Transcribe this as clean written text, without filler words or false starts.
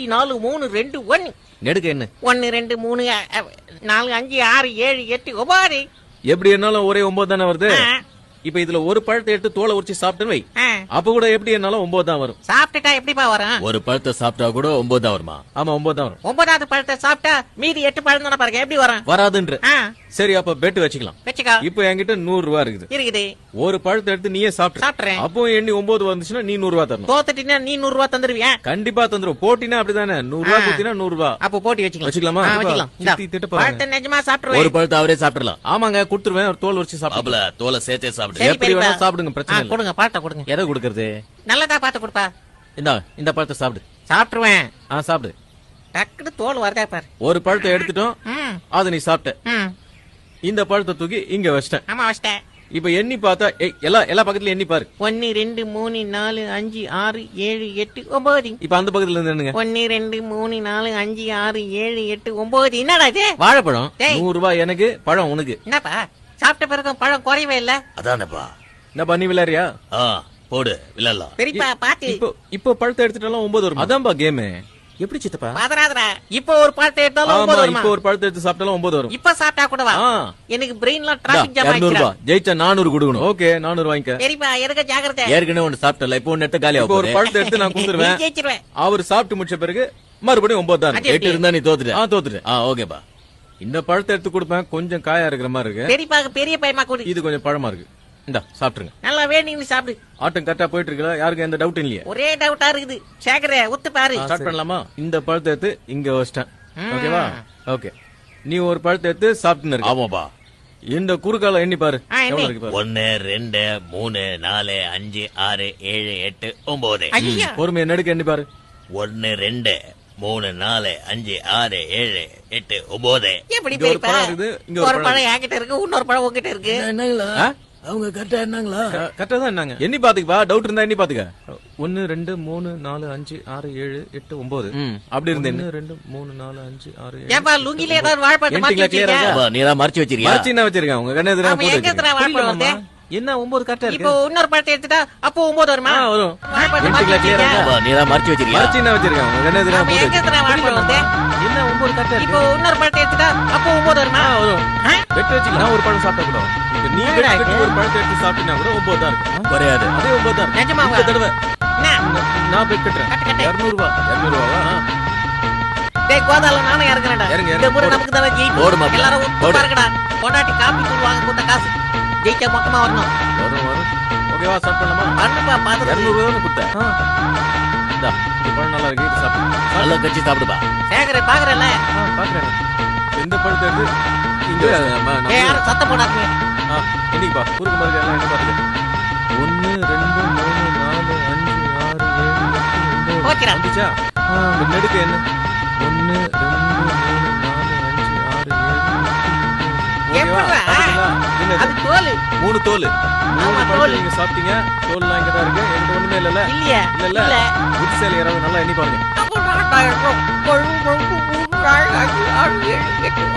4 3 2 1 நெடுக்க என்ன 1 2 3 4 5 6 7 8 9 எப்படி என்னாலும் ஒரே 9 தானே வருது. இப்ப இதுல ஒரு பழத்தை எடுத்து தோலை உரிச்சு சாப்பிட்டேன்னு வை, அப்ப கூட எப்படி என்னாலும் 9 தான் வரும். சாப்பிட்டுட்டா எப்படிப்பா வரும்? ஒரு பழத்தை சாப்பிட்டா கூட 9 தான் வருமா? ஆமா 9 தான் வரும். 9வது பழத்தை சாப்பிட்டா மீதி 8 பழம் தானே பாருங்க, எப்படி வரும்? வராதுன்ற. சரி அப்ப பெட் வச்சுக்கலாம். வச்சுக்கோ. இப்ப என்கிட்ட 100 ரூபாய் இருக்குது. ஒரு பழத்தை எடுத்து நீயே சாப்பிட்றேன். அப்போ எண்ணி 9 வந்துச்சுன்னா நீ 100 ரூபாய் தரணும். தோத்துட்டீங்கன்னா நீ 100 ரூபாய் தந்துருவியா? கண்டிப்பா தந்துரும். போட்டினா அப்படிதானே, 100 ரூபாய் கொடுத்தீங்கன்னா 100 ரூபாய். அப்போ போட்டி வச்சுக்கலாமா? பழத்தை நிஜமா சாப்பிடுவேன். ஒரு பழத்தை அவரே சாப்பிடலாம். ஆமாங்க கொடுத்துருவேன். ஒரு தோல் உரிச்சு சாப்பிடல. தோலை சேர்த்தே சாப்பிடு. எப்படி வேணா சாப்பிடுங்க, பிரச்சனை இல்ல. கொடுங்க பழத்தை கொடுங்க. எதை கொடுக்கறது? நல்லதா பார்த்து கொடுப்பா. இந்த பழத்தை சாப்பிடு. சாப்பிட்டுருவேன். சாப்பிடு. டக்குனு தோல் வருதா பாரு. ஒரு பழத்தை எடுத்துட்டோம், அது நீ சாப்பிட்ட. இந்த பழத்தை தூக்கி இங்க வச்சிட்டேன். ஆமா வச்சிட்டேன். இப்ப எண்ணி பார்த்தா எல்லா பக்கத்துல எண்ணி பாரு. 1 2 3 4 5 6 7 8 9. இப்ப அந்த பக்கத்துல இருந்து என்னங்க? 1 2 3 4 5 6 7 8 9. என்னடா இது? வாழைப்பழம். 100 ரூபாய் எனக்கு, பழம் உனக்கு. என்னப்பா சாப்பிட்ட பிறகு பழம் குறையவே இல்ல? அதானப்பா. என்னப்பா நீ விளையாடுறியா? போடு விளையாடலாம். பெரியப்பா பாத்து. இப்போ பழத்தை எடுத்துட்டாலும் 9 வரும். அதான்பா கேம். எப்படி சித்தப்பா? பாதராதரா. இப்போ ஒரு பழத்தை எடுத்தாலும் 9 வரும். இப்போ ஒரு பழத்தை எடுத்து சாப்பிட்டாலும் 9 வரும். இப்ப சாப்பிட்டா கூட வா. எனக்கு பிரெயின்ல டிராபிக் ஜாம் 200 ரூபாய். ஜெயிச்சா 400 கொடுக்கணும். ஓகே 400 வாங்கிக்க. பெரியப்பா எடுக்க ஜாக்கிரதை. ஏற்கனவே ஒன்னு சாப்பிட்டல, இப்போ ஒன்னு எடுத்து காலியா போகுது. ஒரு பழத்தை எடுத்து நான் கொடுத்துருவேன். ஜெயிச்சிருவேன். அவர் சாப்பிட்டு முடிச்ச பிறகு மறுபடியும் 9 தான். 8 இருந்தா நீ தோத்துட்ட. தோத்துட்டேன். ஓகேப்பா. இந்த பழத்தை எடுத்து கொடுப்பேன். கொஞ்சம் காயா இருக்கிற மாதிரி இருக்கு. பெரியப்பாக்கு பெரிய பையமா கொடு. இது கொஞ்சம் பழமா இருக்கு. இந்தா சாப்பிட்டுருங்க. நல்லா வேணும்னு சாப்பிடு. ஆட்டம் கரெக்டா போயிட்டு இருக்கல, யாருக்கு எந்த டவுட் இல்லையா? ஒரே டவுட்டா இருக்குது. சேகரே ஒத்து பாரு. ஸ்டார்ட் பண்ணலாமா? இந்த பழத்தை எடுத்து இங்க வச்சிட்டேன். ஓகேவா? ஓகே. நீ ஒரு பழத்தை எடுத்து சாப்பிட்டுன்னு இருக்க. ஆமாப்பா. இந்த குறுக்கால எண்ணி பாரு. எவ்வளவு இருக்கு பாரு. 1 2 3 4 5 6 7 8 9. பொறுமையா நெடுக்க எண்ணி பாரு. 1 2 3 4 5 6 7 8 9. எப்படி இங்க ஒரு பழம் இருக்குது, இங்க ஒரு ஒரு பழம் என்கிட்ட இருக்கு, இன்னொரு பழம் உங்ககிட்ட இருக்கு. என்னங்களா? அவங்க கரெக்டா என்னங்களா? கரெக்டா தான் என்னங்க? எண்ணி பாத்துக்கப்பா. டவுட் இருந்தா எண்ணி பாத்துக்க. 1 2 3 4 5 6 7 8 9. அப்படி இருந்தே 1 2 3 4 5 6 7. ஏப்பா லுங்கில ஏதாவது வாழைப்பழம் மாத்தி வச்சிருக்கியா? நீ தான் மறைச்சு வச்சிருக்கியா? மறைச்சு என்ன வச்சிருக்கேன்? உங்க கண்ணு எதிரா போட்டு எங்கத்துல வாழைப்பழம் வச்சிருக்கேன். என்ன 9 கரெக்டா இருக்கு. இப்போ இன்னொரு பழத்தை எடுத்துட்டா அப்போ 9 வருமா? வரும். வாழைப்பழம் மாத்தி வச்சிருக்கியா? நீ தான் மறைச்சு வச்சிருக்கியா? மறைச்சு என்ன வச்சிருக்கேன்? உங்க கண்ணு எதிரா போட்டு எங்கத்துல வாழைப்பழம் வருது? என்ன 9 கரெக்டா இப்போ இருக்கு. இன்னொரு பழத்தை எடுத்துட்டா அப்போ 9 வருமா? வரும். வெட்டு வச்சுக்கலாம். ஒரு பழம் சாப்பிட்டா கூட இப்ப நீ வெட்டி ஒரு பழத்தை எடுத்து சாப்பிட்டா கூட 9 தான் இருக்கு. குறையாது. அதே 9 தான் இருக்கு. நிஜமாவா? இந்த தடவை என்ன? நான் பெட் கட்டுறேன். 200 ரூபாய். 200 ரூபாவா? டேய் கோதால நானே இறங்குறேன்டா. இறங்கு. இந்த முறை நமக்கு தான ஜெயிக்கும். போடுமா. எல்லாரும் ஒட்டுமா இருக்கடா. பொண்டாட்டி காப்பி தூள் வாங்க கொடுத்த காசு ஜெயிச்சா மொத்தமா வரணும். வரும். ஓகேவா? ஸ்டார்ட் பண்ணலாமா? பண்ணுப்பா பாத்து. 200 ரூபாய் தான கொடுத்தேன். இந்தா இந்த பழம் நல்லா இருக்கு. இது சாப்பிடு. நல்லா கட்சி சாப்பிடுப்பா. சேகரே பாக்குறல. பாக்குறேன். எந்த பழத்தை எடுத்து இங்க டேய் யாரும் சத்தம் போடாதீங்க. இன்னைக்குப்பா குறுக்கு மறுக்கு எல்லாம் என்ன பாருங்க. 1 2 3 4 5 6 7 8 9. ஓகேடா. வந்துச்சா? இந்த நெடுக்கு என்ன? 1 2 3 4 5 6 7 8. எப்படிடா? அது தோல். 3 தோல். ஆமா, 3 தோல். பழம் நீங்க சாப்பிட்டீங்க. தோல்லாம் இங்க தான் இருக்கு. என்கிட்ட ஒண்ணுமே இல்லல. இல்லையா? இல்ல. புத்தி சேலை யாராவது நல்லா எண்ணி பாருங்க. அப்போ நான் 1000 ரூபாய். 1 2 3 4 5 6 7 8